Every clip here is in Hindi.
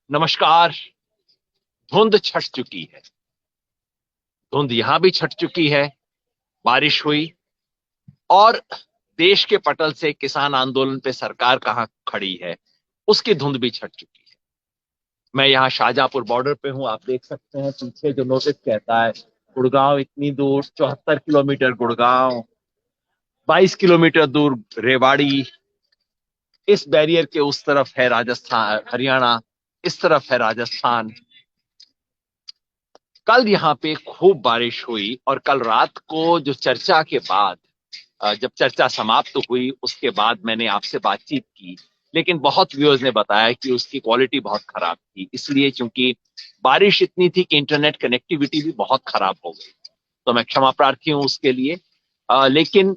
नमस्कार। धुंध छट चुकी है। धुंध यहां भी छट चुकी है। बारिश हुई और देश के पटल से किसान आंदोलन पे सरकार कहां खड़ी है, उसकी धुंध भी छट चुकी है। मैं यहाँ शाहजहांपुर बॉर्डर पे हूं। आप देख सकते हैं पीछे जो नोटिस कहता है गुड़गांव इतनी दूर, 74 किलोमीटर गुड़गांव, 22 किलोमीटर दूर रेवाड़ी। इस बैरियर के उस तरफ है राजस्थान, हरियाणा, इस तरफ है राजस्थान। कल यहाँ पे खूब बारिश हुई और कल रात को जो चर्चा के बाद, जब चर्चा समाप्त हुई उसके बाद मैंने आपसे बातचीत की, लेकिन बहुत व्यूअर्स ने बताया कि उसकी क्वालिटी बहुत खराब थी, इसलिए क्योंकि बारिश इतनी थी कि इंटरनेट कनेक्टिविटी भी बहुत खराब हो गई। तो मैं क्षमा प्रार्थी हूं उसके लिए। लेकिन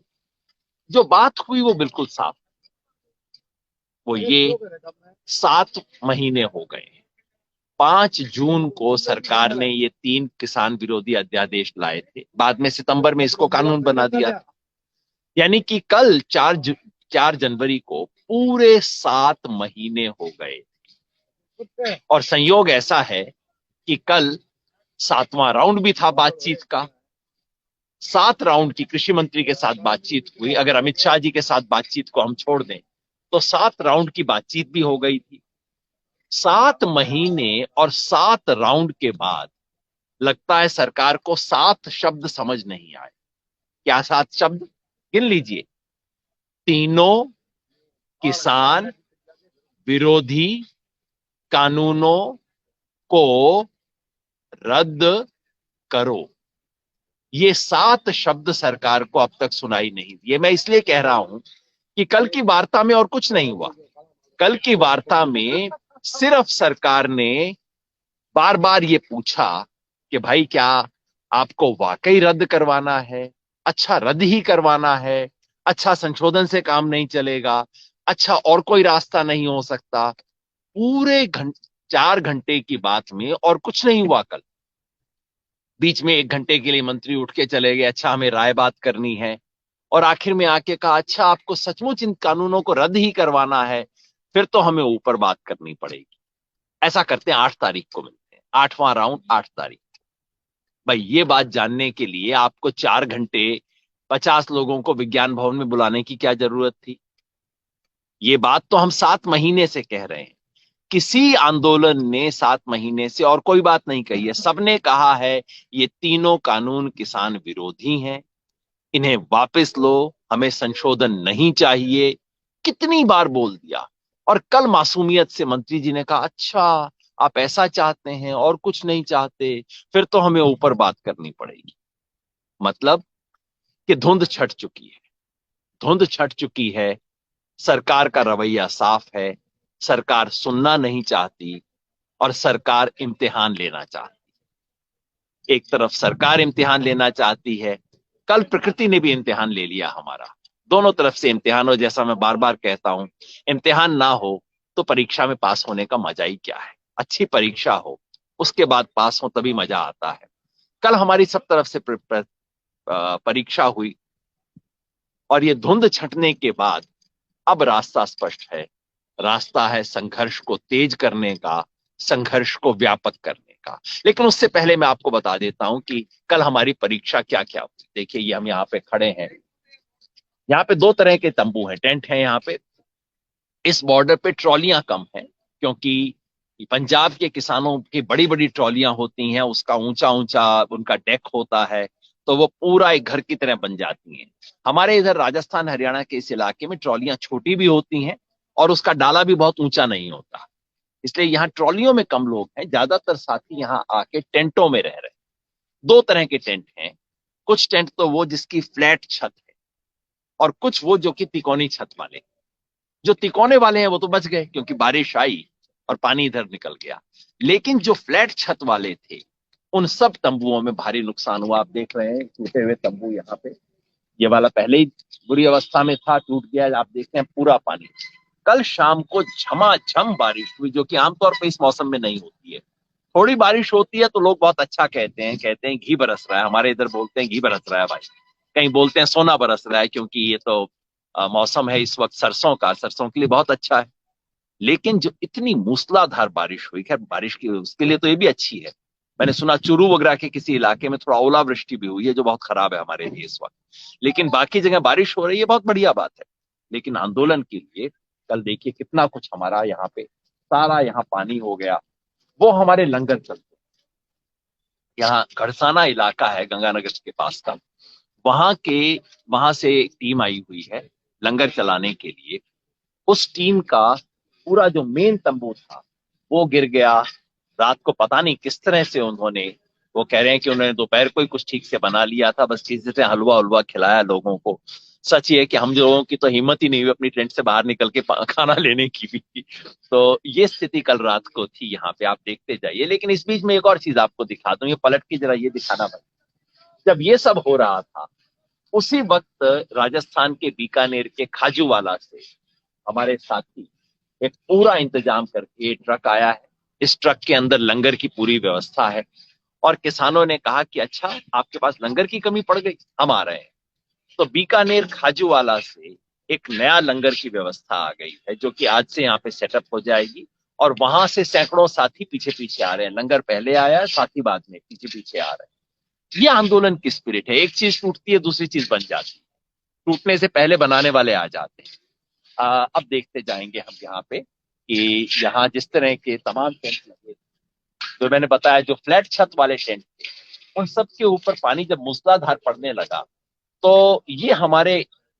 जो बात हुई वो बिल्कुल साफ। वो ये 7 महीने हो गए। 5 जून को सरकार ने ये 3 किसान विरोधी अध्यादेश लाए थे, बाद में सितंबर में इसको कानून बना दिया। यानी कि कल 4 जनवरी को पूरे 7 महीने हो गए। और संयोग ऐसा है कि कल 7वां राउंड भी था बातचीत का। 7 राउंड की कृषि मंत्री के साथ बातचीत हुई। अगर अमित शाह जी के साथ बातचीत को हम छोड़ दें तो 7 राउंड की बातचीत भी हो गई थी। 7 महीने और 7 राउंड के बाद लगता है सरकार को 7 शब्द समझ नहीं आए। क्या 7 शब्द? गिन लीजिए। तीनों किसान विरोधी कानूनों को रद्द करो। ये 7 शब्द सरकार को अब तक सुनाई नहीं दिए। मैं इसलिए कह रहा हूं कि कल की वार्ता में और कुछ नहीं हुआ। कल की वार्ता में सिर्फ सरकार ने बार बार ये पूछा कि भाई क्या आपको वाकई रद्द करवाना है? अच्छा, रद्द ही करवाना है? अच्छा, संशोधन से काम नहीं चलेगा? अच्छा, और कोई रास्ता नहीं हो सकता? पूरे 4 घंटे की बात में और कुछ नहीं हुआ कल। बीच में 1 घंटे के लिए मंत्री उठ के चले गए, अच्छा हमें राय बात करनी है। और आखिर में आके कहा, अच्छा आपको सचमुच इन कानूनों को रद्द ही करवाना है, फिर तो हमें ऊपर बात करनी पड़ेगी। ऐसा करते हैं, 8 तारीख को मिलते हैं। 8वां राउंड 8 तारीख। भाई ये बात जानने के लिए आपको 4 घंटे 50 लोगों को विज्ञान भवन में बुलाने की क्या जरूरत थी? ये बात तो हम 7 महीने से कह रहे हैं। किसी आंदोलन ने 7 महीने से और कोई बात नहीं कही है। सबने कहा है ये तीनों कानून किसान विरोधी हैं, इन्हें वापस लो, हमें संशोधन नहीं चाहिए। कितनी बार बोल दिया। और कल मासूमियत से मंत्री जी ने कहा, अच्छा आप ऐसा चाहते हैं और कुछ नहीं चाहते, फिर तो हमें ऊपर बात करनी पड़ेगी। मतलब कि धुंध छट चुकी है। धुंध छट चुकी है। सरकार का रवैया साफ है। सरकार सुनना नहीं चाहती और सरकार इम्तिहान लेना चाहती। एक तरफ सरकार इम्तिहान लेना चाहती है, कल प्रकृति ने भी इम्तिहान ले लिया हमारा। दोनों तरफ से इम्तिहान हो। जैसा मैं बार बार कहता हूं, इम्तिहान ना हो तो परीक्षा में पास होने का मजा ही क्या है। अच्छी परीक्षा हो, उसके बाद पास हो, तभी मजा आता है। कल हमारी सब तरफ से परीक्षा हुई और ये धुंध छंटने के बाद अब रास्ता स्पष्ट है। रास्ता है संघर्ष को तेज करने का, संघर्ष को व्यापक करने का। लेकिन उससे पहले मैं आपको बता देता हूं कि कल हमारी परीक्षा क्या क्या हुई। देखिए, ये हम यहाँ पे खड़े हैं। यहाँ पे 2 तरह के तंबू हैं, टेंट हैं यहाँ पे। इस बॉर्डर पे ट्रॉलियां कम हैं, क्योंकि पंजाब के किसानों की बड़ी बड़ी ट्रॉलियां होती हैं, उसका ऊंचा ऊंचा उनका डेक होता है, तो वो पूरा एक घर की तरह बन जाती हैं। हमारे इधर राजस्थान हरियाणा के इस इलाके में ट्रॉलियां छोटी भी होती हैं और उसका डाला भी बहुत ऊंचा नहीं होता। इसलिए यहाँ ट्रॉलियों में कम लोग हैं, ज्यादातर साथी यहाँ आके टेंटों में रह रहे हैं। 2 तरह के टेंट हैं। कुछ टेंट तो वो जिसकी फ्लैट छत है, और कुछ वो जो कि तिकोनी छत वाले। जो तिकोने वाले हैं वो तो बच गए क्योंकि बारिश आई और पानी इधर निकल गया। लेकिन जो फ्लैट छत वाले थे, उन सब तंबुओं में भारी नुकसान हुआ। आप देख रहे हैं टूटे हुए तंबू यहाँ पे। ये वाला पहले ही बुरी अवस्था में था, टूट गया। आप देखते हैं पूरा पानी। कल शाम को झमाझम बारिश हुई, जो कि आमतौर पर इस मौसम में नहीं होती है। थोड़ी बारिश होती है तो लोग बहुत अच्छा कहते हैं घी बरस रहा है। हमारे इधर बोलते हैं घी बरस रहा है भाई। कहीं बोलते हैं सोना बरस रहा है, क्योंकि ये तो मौसम है इस वक्त सरसों का। सरसों के लिए बहुत अच्छा है। लेकिन जो इतनी मूसलाधार बारिश हुई, खैर बारिश की उसके लिए तो ये भी अच्छी है। मैंने सुना चूरू वगैरह के किसी इलाके में थोड़ा ओलावृष्टि भी हुई है, जो बहुत खराब है हमारे लिए इस वक्त। लेकिन बाकी जगह बारिश हो रही है, बहुत बढ़िया बात है। लेकिन आंदोलन के लिए कल देखिए कितना कुछ हमारा यहाँ पे, सारा यहाँ पानी हो गया। वो हमारे लंगर चलते, यहाँ घड़साना इलाका है गंगानगर के पास का, वहां के वहां से एक टीम आई हुई है लंगर चलाने के लिए। उस टीम का पूरा जो मेन तंबू था वो गिर गया। रात को पता नहीं किस तरह से उन्होंने, वो कह रहे हैं कि उन्होंने दोपहर को ही कुछ ठीक से बना लिया था, बस किसी से हलवा हलवा खिलाया लोगों को। सच ये है कि हम लोगों की तो हिम्मत ही नहीं हुई अपनी टेंट से बाहर निकल के खाना लेने की भी। तो ये स्थिति कल रात को थी यहाँ पे, आप देखते जाइए। लेकिन इस बीच में एक और चीज आपको दिखा दूं, ये पलट के जरा ये दिखाना भाई। जब ये सब हो रहा था, उसी वक्त राजस्थान के बीकानेर के खाजूवाला से हमारे साथी एक पूरा इंतजाम करके ट्रक आया है। इस ट्रक के अंदर लंगर की पूरी व्यवस्था है। और किसानों ने कहा कि अच्छा आपके पास लंगर की कमी पड़ गई, हम आ रहे हैं। तो बीकानेर खाजूवाला से एक नया लंगर की व्यवस्था आ गई है, जो कि आज से यहाँ पे सेटअप हो जाएगी। और वहां से सैकड़ों साथी पीछे पीछे आ रहे हैं, लंगर पहले आया है, साथी बाद में पीछे पीछे आ रहे हैं। ये आंदोलन की स्पिरिट है, एक चीज टूटती है दूसरी चीज बन जाती है, टूटने से पहले बनाने वाले आ जाते हैं। अब देखते जाएंगे हम यहाँ पे कि यहाँ जिस तरह के तमाम टेंट लगे, जो मैंने बताया जो फ्लैट छत वाले टेंट थे, उन सब के ऊपर पानी जब मूसलाधार पड़ने लगा, तो ये हमारे,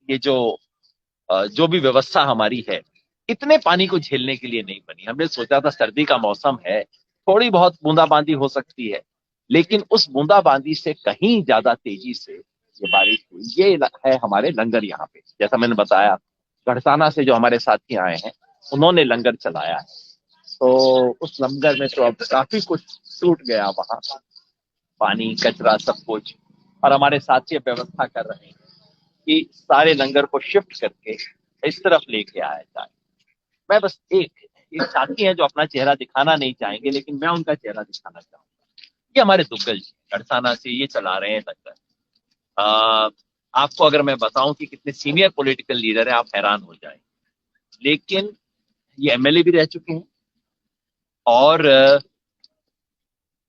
ये जो भी व्यवस्था हमारी है, इतने पानी को झेलने के लिए नहीं बनी। हमने सोचा था सर्दी का मौसम है, थोड़ी बहुत बूंदाबांदी हो सकती है, लेकिन उस बूंदाबांदी से कहीं ज्यादा तेजी से ये बारिश हुई। ये है हमारे लंगर यहाँ पे, जैसा मैंने बताया, गढ़साना से जो हमारे साथी आए हैं उन्होंने लंगर चलाया है। तो उस लंगर में तो अब काफी कुछ टूट गया वहां, पानी कचरा सब कुछ। और हमारे साथी अब व्यवस्था कर रहे हैं कि सारे लंगर को शिफ्ट करके इस तरफ लेके आया जाए। मैं बस एक साथी हैं जो अपना चेहरा दिखाना नहीं चाहेंगे, लेकिन मैं उनका चेहरा दिखाना चाहूंगा। ये हमारे दुग्गल जी गढ़साना से ये चला रहे हैं लंगर। आ, आपको अगर मैं बताऊं कि कितने सीनियर पॉलिटिकल लीडर हैं, आप हैरान हो जाएंगे। लेकिन ये एमएलए भी रह चुके हैं, और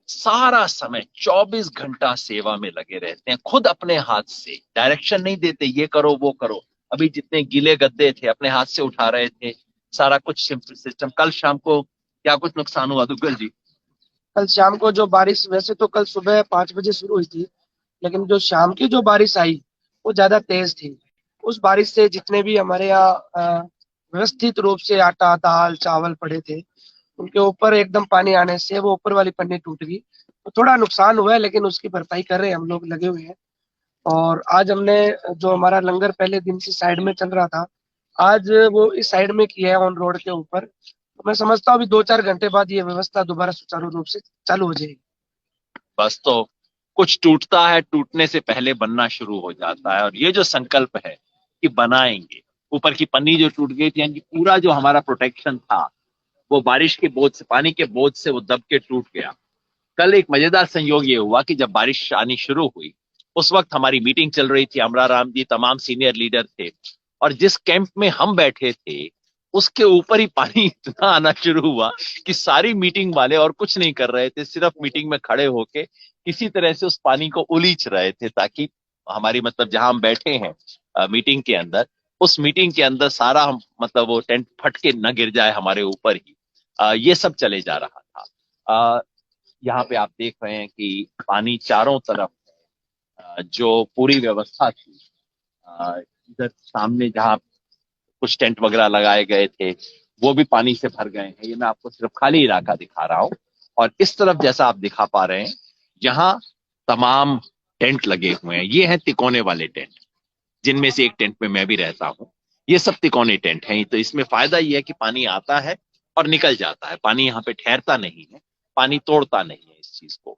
सारा समय 24 घंटा सेवा में लगे रहते हैं, खुद अपने हाथ से डायरेक्शन नहीं देते ये करो वो करो। अभी जितने गीले गद्दे थे अपने हाथ से उठा रहे थे, सारा कुछ सिस्टम। कल शाम को क्या कुछ नुकसान हुआ दुग्गल जी? कल शाम को जो बारिश, वैसे तो कल सुबह 5 बजे शुरू हुई थी, लेकिन जो शाम की जो बारिश आई वो ज्यादा तेज थी। उस बारिश से जितने भी हमारे यहाँ व्यवस्थित रूप से आटा दाल चावल पड़े थे, उनके ऊपर एकदम पानी आने से वो ऊपर वाली पन्नी टूट गई। तो थोड़ा नुकसान हुआ है, लेकिन उसकी भरपाई कर रहे हैं, हम लोग लगे हुए हैं। और आज हमने, जो हमारा लंगर पहले दिन से साइड में चल रहा था, आज वो इस साइड में किया है ऑन रोड के ऊपर। तो मैं समझता हूँ अभी 2-4 घंटे बाद ये व्यवस्था दोबारा सुचारू रूप से चालू हो जाएगी। बस तो कुछ टूटता है, टूटने से पहले बनना शुरू हो जाता है। और ये जो संकल्प है कि बनाएंगे, ऊपर की पन्नी जो टूट गई थी, यानी कि पूरा जो हमारा प्रोटेक्शन था वो बारिश के बोझ से, पानी के बोझ से वो दब के टूट गया। कल एक मजेदार संयोग ये हुआ कि जब बारिश आनी शुरू हुई, उस वक्त हमारी मीटिंग चल रही थी, अमरा राम जी तमाम सीनियर लीडर थे। और जिस कैंप में हम बैठे थे उसके ऊपर ही पानी इतना आना शुरू हुआ कि सारी मीटिंग वाले और कुछ नहीं कर रहे थे, सिर्फ मीटिंग में खड़े होके किसी तरह से उस पानी को उलीच रहे थे, ताकि हमारी, मतलब जहां हम बैठे हैं मीटिंग के अंदर, उस मीटिंग के अंदर सारा हम, मतलब वो टेंट फट के न गिर जाए हमारे ऊपर ही। ये सब चले जा रहा था। यहाँ पे आप देख रहे हैं कि पानी चारों तरफ, जो पूरी व्यवस्था थी, इधर सामने जहाँ कुछ टेंट वगैरह लगाए गए थे वो भी पानी से भर गए हैं। ये मैं आपको सिर्फ खाली इलाका दिखा रहा हूँ। और इस तरफ जैसा आप दिखा पा रहे हैं, यहाँ तमाम टेंट लगे हुए हैं। ये हैं तिकोने वाले टेंट, जिनमें से एक टेंट में मैं भी रहता हूँ। ये सब तिकोने टेंट हैं। तो इसमें फायदा ये है कि पानी आता है और निकल जाता है, पानी यहाँ पे ठहरता नहीं है, पानी तोड़ता नहीं है इस चीज को।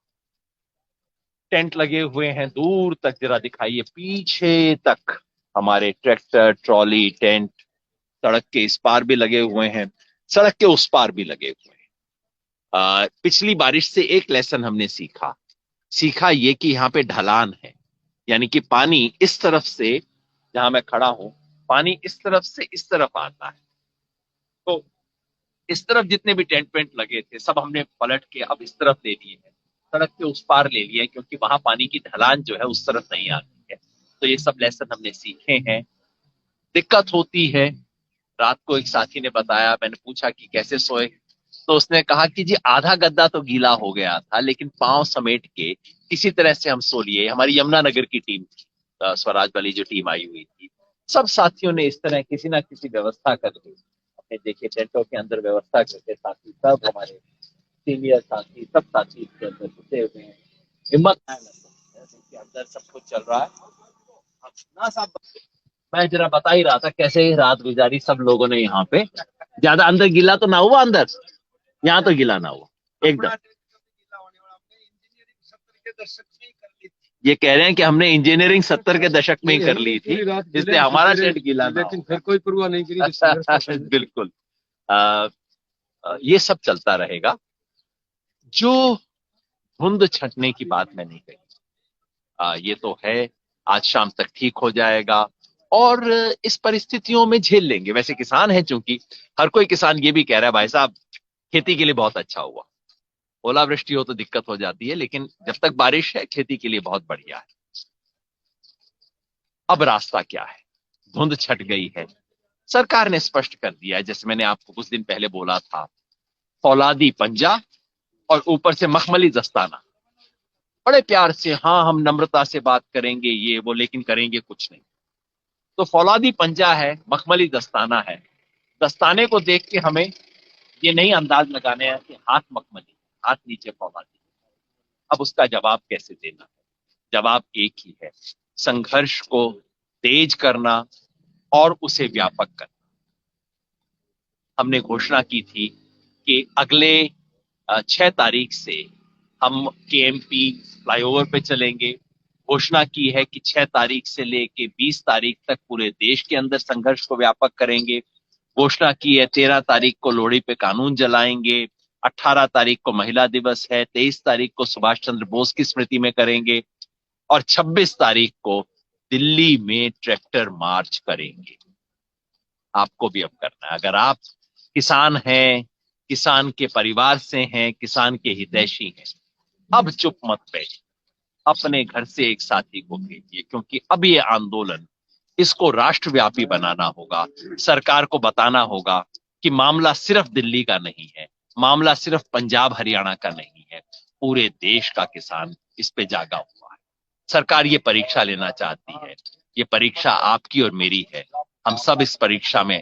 टेंट लगे हुए हैं दूर तक, जरा दिखाइए पीछे तक, हमारे ट्रैक्टर ट्रॉली टेंट। सड़क के इस पार भी लगे हुए हैं, सड़क के उस पार भी लगे हुए हैं। पिछली बारिश से एक लेसन हमने सीखा, सीखा ये कि यहाँ पे ढलान है, यानी कि पानी इस तरफ से, जहां मैं खड़ा हूं, पानी इस तरफ से इस तरफ आता है। तो इस तरफ जितने भी टेंट वेंट लगे थे सब हमने पलट के अब इस तरफ ले लिए हैं, सड़क के उस पार ले लिए हैं, क्योंकि वहां पानी की ढलान जो है उस तरफ नहीं आती है। तो ये सब लेसन हमने सीखे हैं। दिक्कत होती है। रात को एक साथी ने बताया, मैंने पूछा कि कैसे सोए, तो उसने कहा कि जी आधा गद्दा तो गीला हो गया था, लेकिन पांव समेट के किसी तरह से हम सो लिए। हमारी यमुनानगर की टीम थी, स्वराज वाली जो टीम आई हुई थी, सब साथियों ने इस तरह किसी ना किसी व्यवस्था करके अपने देखे टेंटों के अंदर व्यवस्था करके, साथी सब हमारे सीनियर साथी सब साथी इसके अंदर घुसे हुए हैं। हिम्मत है के अंदर सब कुछ चल रहा है। अब ना साहब, मैं जरा बता ही रहा था कैसे रात गुजारी सब लोगों ने यहाँ पे। ज्यादा अंदर गीला तो ना हुआ, अंदर यहाँ तो गीला ना हुआ एकदम। ये कह रहे हैं कि हमने इंजीनियरिंग 70 के दशक में ही कर ली थी, इसलिए हमारा टेंट गीला ना लेकिन फिर कोई परवाह नहीं करी। बिल्कुल। आ, ये सब चलता रहेगा। जो धुंध छटने की बात मैं नहीं कही, ये तो है, आज शाम तक ठीक हो जाएगा और इस परिस्थितियों में झेल लेंगे। वैसे किसान है, चूंकि हर कोई किसान ये भी कह रहा है भाई साहब खेती के लिए बहुत अच्छा हुआ, ओलावृष्टि हो तो दिक्कत हो जाती है, लेकिन जब तक बारिश है खेती के लिए बहुत बढ़िया है। अब रास्ता क्या है? धुंध छट गई है, सरकार ने स्पष्ट कर दिया है, जैसे मैंने आपको कुछ दिन पहले बोला था, फौलादी पंजा और ऊपर से मखमली दस्ताना। बड़े प्यार से, हाँ हम नम्रता से बात करेंगे ये वो, लेकिन करेंगे कुछ नहीं। तो फौलादी पंजा है, मखमली दस्ताना है। दस्ताने को देख के हमें ये नहीं अंदाज लगाने हैं कि हाथ मखमली, हाथ नीचे फौलादी। अब उसका जवाब कैसे देना है? जवाब एक ही है, संघर्ष को तेज करना और उसे व्यापक करना। हमने घोषणा की थी कि अगले 6 तारीख से हम केएमपी फ्लाईओवर पे चलेंगे। घोषणा की है कि 6 तारीख से लेके 20 तारीख तक पूरे देश के अंदर संघर्ष को व्यापक करेंगे। घोषणा की है 13 तारीख को लोहड़ी पे कानून जलाएंगे, 18 तारीख को महिला दिवस है, 23 तारीख को सुभाष चंद्र बोस की स्मृति में करेंगे और 26 तारीख को दिल्ली में ट्रैक्टर मार्च करेंगे। आपको भी अब करना है। अगर आप किसान हैं, किसान के परिवार से हैं, किसान के हितैषी हैं, अब चुप मत बैठिए, अपने घर से एक साथी को भेजिए, क्योंकि अब ये आंदोलन, इसको राष्ट्रव्यापी बनाना होगा। सरकार को बताना होगा कि मामला सिर्फ दिल्ली का नहीं है, मामला सिर्फ पंजाब हरियाणा का नहीं है, पूरे देश का किसान इस पे जागा हुआ है। सरकार ये परीक्षा लेना चाहती है, ये परीक्षा आपकी और मेरी है। हम सब इस परीक्षा में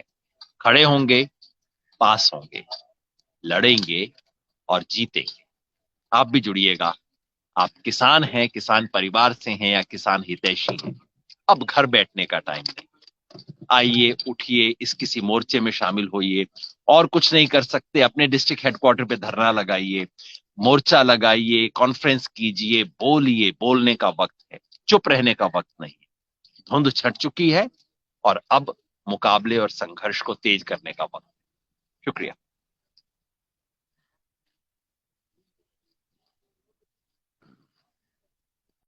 खड़े होंगे, पास होंगे, लड़ेंगे और जीतेंगे। आप भी जुड़िएगा। आप किसान हैं, किसान परिवार से हैं या किसान हितैषी हैं, अब घर बैठने का टाइम नहीं। आइए, उठिए, इस किसी मोर्चे में शामिल होइए। और कुछ नहीं कर सकते, अपने डिस्ट्रिक्ट हेडक्वार्टर पे धरना लगाइए, मोर्चा लगाइए, कॉन्फ्रेंस कीजिए, बोलिए। बोलने का वक्त है, चुप रहने का वक्त नहीं। धुंध छट चुकी है और अब मुकाबले और संघर्ष को तेज करने का वक्त। शुक्रिया।